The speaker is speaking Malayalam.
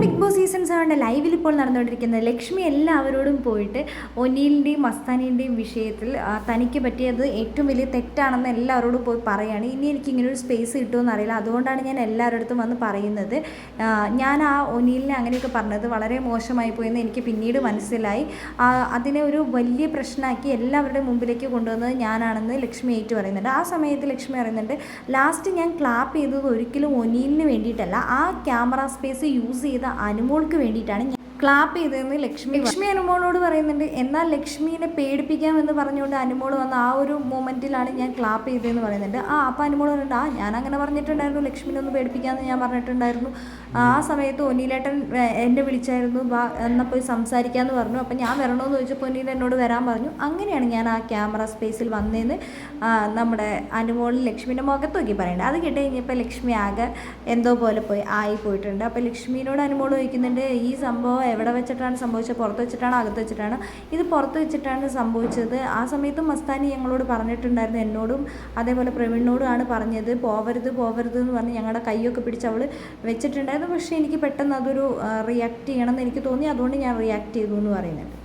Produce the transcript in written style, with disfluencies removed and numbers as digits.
ബിഗ് ബോസ് സീസൺ 7 ലൈവിൽ ഇപ്പോൾ നടന്നുകൊണ്ടിരിക്കുന്നത് ലക്ഷ്മി എല്ലാവരോടും പോയിട്ട് ഒനീലിൻ്റെയും മസ്താനിൻ്റെയും വിഷയത്തിൽ തനിക്ക് പറ്റിയത് ഏറ്റവും വലിയ തെറ്റാണെന്ന് എല്ലാവരോടും പോയി പറയുകയാണ്. ഇനി എനിക്ക് ഇങ്ങനൊരു സ്പേസ് കിട്ടുമെന്ന് അറിയില്ല, അതുകൊണ്ടാണ് ഞാൻ എല്ലാവരുടെ വന്ന് പറയുന്നത്. ഞാൻ ആ ഒനീലിനെ അങ്ങനെയൊക്കെ പറഞ്ഞത് വളരെ മോശമായി പോയെന്ന് എനിക്ക് പിന്നീട് മനസ്സിലായി. അതിനെ ഒരു വലിയ പ്രശ്നമാക്കി എല്ലാവരുടെ മുമ്പിലേക്ക് കൊണ്ടുവന്നത് ഞാനാണെന്ന് ലക്ഷ്മി ഏറ്റു പറയുന്നുണ്ട്. ആ സമയത്ത് ലക്ഷ്മി പറയുന്നുണ്ട്, ലാസ്റ്റ് ഞാൻ ക്ലാപ്പ് ചെയ്തത് ഒരിക്കലും ഒനീലിന് വേണ്ടിയിട്ടല്ല, ആ ക്യാമറ സ്പേസ് യൂസ് ചെയ്ത അനുമോൾക്ക് വേണ്ടിയിട്ടാണ് ക്ലാപ്പ് ചെയ്തതെന്ന് ലക്ഷ്മി അനുമോളോട് പറയുന്നുണ്ട്. എന്നാൽ ലക്ഷ്മീനെ പേടിപ്പിക്കാമെന്ന് പറഞ്ഞുകൊണ്ട് അനുമോൾ വന്ന ആ ഒരു മൊമെൻറ്റിലാണ് ഞാൻ ക്ലാപ്പ് ചെയ്തതെന്ന് പറയുന്നുണ്ട്. അപ്പോൾ അനുമോൾ പറയുന്നുണ്ട്, ഞാൻ അങ്ങനെ പറഞ്ഞിട്ടുണ്ടായിരുന്നു, ലക്ഷ്മിനെ ഒന്ന് പേടിപ്പിക്കാമെന്ന് ഞാൻ പറഞ്ഞിട്ടുണ്ടായിരുന്നു. ആ സമയത്ത് ഒനീലേട്ടൻ എന്നെ വിളിച്ചായിരുന്നു, എന്നാൽ പോയി സംസാരിക്കാമെന്ന് പറഞ്ഞു. അപ്പം ഞാൻ വരണമെന്ന് ചോദിച്ചപ്പോൾ ഒനീൽ എന്നോട് വരാൻ പറഞ്ഞു. അങ്ങനെയാണ് ഞാൻ ആ ക്യാമറ സ്പേസിൽ വന്നതെന്ന് നമ്മുടെ അനുമോൾ ലക്ഷ്മിൻ്റെ മുഖത്ത് നോക്കി പറയുന്നുണ്ട്. അത് കേട്ട് കഴിഞ്ഞപ്പോൾ ലക്ഷ്മി ആകെ എന്തോ പോലെ ആയിപ്പോയിട്ടുണ്ട്. അപ്പോൾ ലക്ഷ്മിയോട് അനുമോൾ ചോദിക്കുന്നുണ്ട്, ഈ സംഭവം എവിടെ വെച്ചിട്ടാണ് സംഭവിച്ചത്, പുറത്ത് വെച്ചിട്ടാണ് അകത്ത് വെച്ചിട്ടാണ്? ഇത് പുറത്ത് വെച്ചിട്ടാണ് സംഭവിച്ചത്. ആ സമയത്ത് മസ്താനി ഞങ്ങളോട് പറഞ്ഞിട്ടുണ്ടായിരുന്നു, എന്നോടും അതേപോലെ പ്രവീണിനോടുമാണ് പറഞ്ഞത്, പോവരുത് എന്ന് പറഞ്ഞ് ഞങ്ങളുടെ കൈയൊക്കെ പിടിച്ച് അവൾ വെച്ചിട്ടുണ്ടായിരുന്നു. പക്ഷേ എനിക്ക് പെട്ടെന്ന് അതൊരു റിയാക്ട് ചെയ്യണമെന്ന് എനിക്ക് തോന്നി, അതുകൊണ്ട് ഞാൻ റിയാക്ട് ചെയ്തു എന്ന് പറയുന്നുണ്ട്.